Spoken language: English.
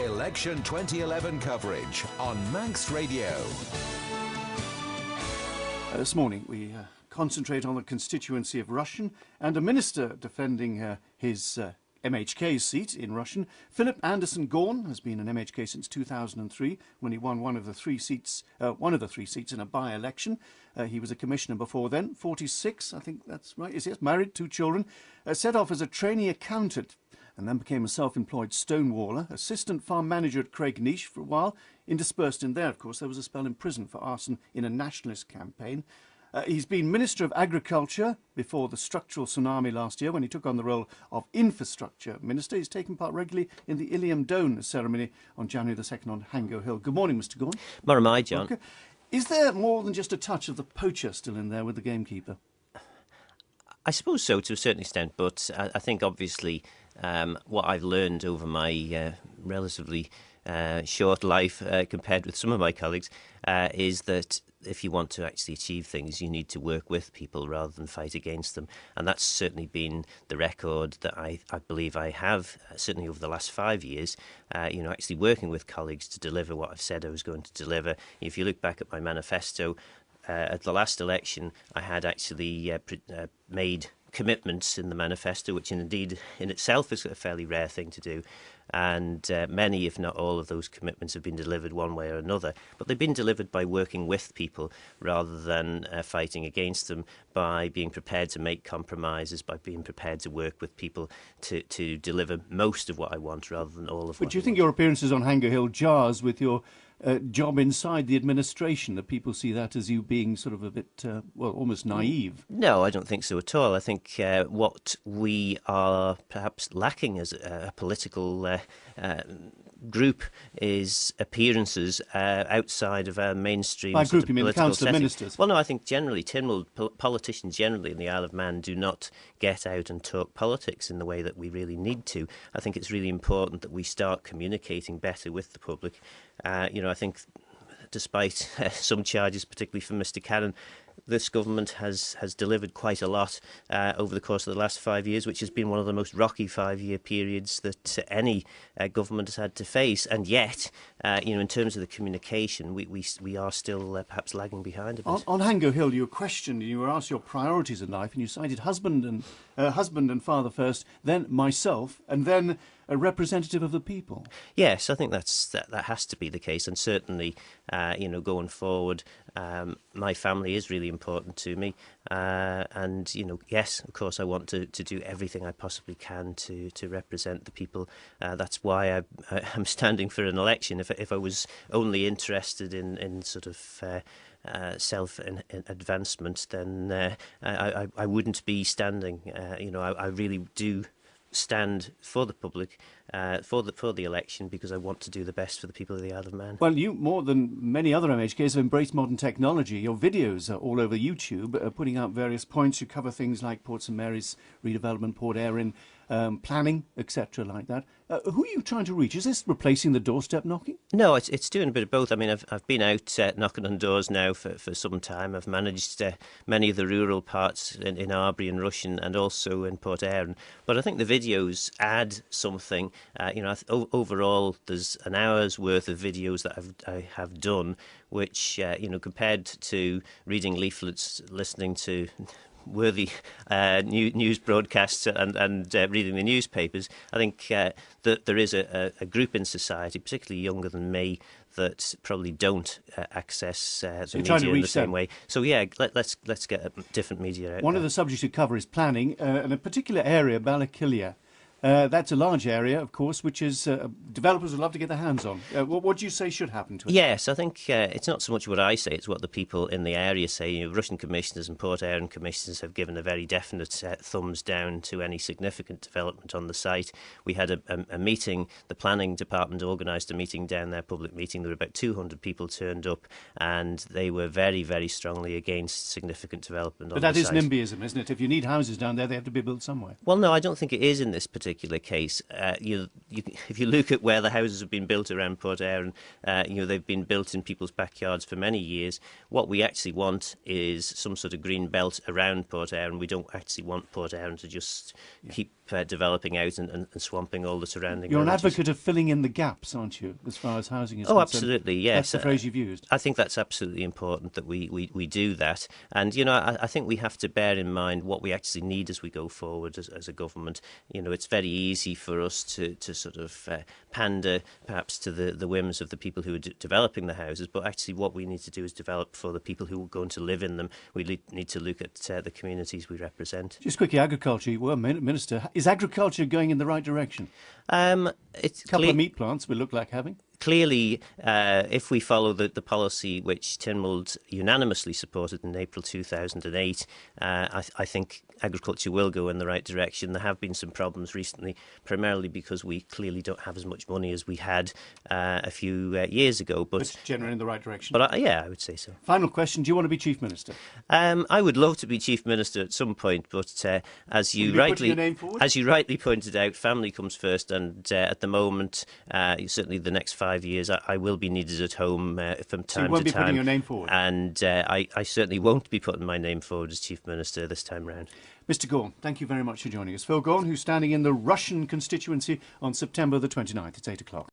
Election 2011 coverage on Manx Radio. This morning we concentrate on the constituency of Rushen and a minister defending his MHK seat in Rushen. Philip Anderson Gawne has been an MHK since 2003 when he won one of the three seats in a by-election. He was a commissioner before then, 46, I think that's right. Is he married, 2 children, set off as a trainee accountant and then became a self-employed stonewaller, assistant farm manager at Craignish for a while. Interspersed in there, of course, there was a spell in prison for arson in a nationalist campaign. He's been Minister of Agriculture before the structural tsunami last year when he took on the role of Infrastructure Minister. He's taken part regularly in the Iliam Doan ceremony on January the 2nd on Hango Hill. Good morning, Mr Gawne. Morning, John. Okay. Is there more than just a touch of the poacher still in there with the gamekeeper? I suppose so, to a certain extent, but I think obviously what I've learned over my relatively short life compared with some of my colleagues is that if you want to actually achieve things, you need to work with people rather than fight against them. And that's certainly been the record that I believe I have, certainly over the last 5 years, actually working with colleagues to deliver what I've said I was going to deliver. If you look back at my manifesto, at the last election, I had actually made commitments in the manifesto, which indeed in itself is a fairly rare thing to do. And many, if not all, of those commitments have been delivered one way or another. But they've been delivered by working with people rather than fighting against them, by being prepared to make compromises, by being prepared to work with people to deliver most of what I want rather than all of what I want. But do you think your appearances on Hango Hill jars with your job inside the administration, that people see that as you being sort of a bit, almost naive? No, I don't think so at all. I think what we are perhaps lacking as a political group is appearances outside of our mainstream By group, you mean the Council of Ministers? Well, no, I think generally, politicians generally in the Isle of Man do not get out and talk politics in the way that we really need to. I think it's really important that we start communicating better with the public. I think despite some charges, particularly from Mr Cannon, this government has delivered quite a lot over the course of the last 5 years, which has been one of the most rocky 5-year periods that any government has had to face. And yet, in terms of the communication, we are still perhaps lagging behind a bit. On Hango Hill, you were questioned and you were asked your priorities in life, and you cited husband and father first, then myself, and then a representative of the people. Yes, I think that has to be the case, and certainly, going forward, my family is really important to me, and yes, of course, I want to do everything I possibly can to represent the people. That's why I'm standing for an election. If I was only interested in sort of self-advancement, then I wouldn't be standing. I really do stand for the public, for the election, because I want to do the best for the people of the Isle of Man. Well, you, more than many other MHKs, have embraced modern technology. Your videos are all over YouTube, putting out various points. You cover things like Port St Mary's redevelopment, Port Erin, planning, etc., like that. Who are you trying to reach? Is this replacing the doorstep knocking? No, it's doing a bit of both. I mean, I've been out knocking on doors now for some time. I've managed many of the rural parts in Arbury and Rushen, and also in Port Erin. But I think the videos add something. Overall, there's an hour's worth of videos that I have done, which, compared to reading leaflets, listening to worthy news broadcasts and reading the newspapers, I think that there is a group in society, particularly younger than me, that probably don't access the media in the same way. So yeah, let's get a different media out. One of the subjects you cover is planning, in a particular area, Ballakillia. That's a large area, of course, which is developers would love to get their hands on. What do you say should happen to it? Yes, I think it's not so much what I say, it's what the people in the area say. Russian commissioners and Port Erin commissioners have given a very definite thumbs down to any significant development on the site. We had a meeting, the planning department organised a meeting down there, public meeting. There were about 200 people turned up, and they were very, very strongly against significant development on the site. But that is NIMBYism, isn't it? If you need houses down there, they have to be built somewhere. Well, no, I don't think it is in this particular case. If you look at where the houses have been built around Port Erin, they've been built in people's backyards for many years. What we actually want is some sort of green belt around Port Erin. We don't actually want Port Erin to just keep developing out and swamping all the surrounding You're an villages. advocate of filling in the gaps, aren't you, as far as housing is Oh, concerned? absolutely, yes. That's the phrase you've used. I think that's absolutely important that we do that. And, I think we have to bear in mind what we actually need as we go forward as a government. It's very easy for us to sort of pander perhaps to the whims of the people who are developing the houses, but actually what we need to do is develop for the people who are going to live in them. We need to look at the communities we represent. Just quickly, agriculture. Well, Minister, is agriculture going in the right direction? It's A couple of meat plants we look like having. Clearly, if we follow the policy which Tynwald unanimously supported in April 2008, I think agriculture will go in the right direction. There have been some problems recently, primarily because we clearly don't have as much money as we had a few years ago. But It's generally in the right direction. But I would say so. Final question, do you want to be Chief Minister? I would love to be Chief Minister at some point, but as you rightly pointed out, family comes first, and at the moment, certainly the next 5 years, I will be needed at home from time to time. So you won't be putting your name forward? And I certainly won't be putting my name forward as Chief Minister this time round. Mr Gawne, thank you very much for joining us. Phil Gawne, who's standing in the Rushen constituency on September the 29th. It's 8 o'clock.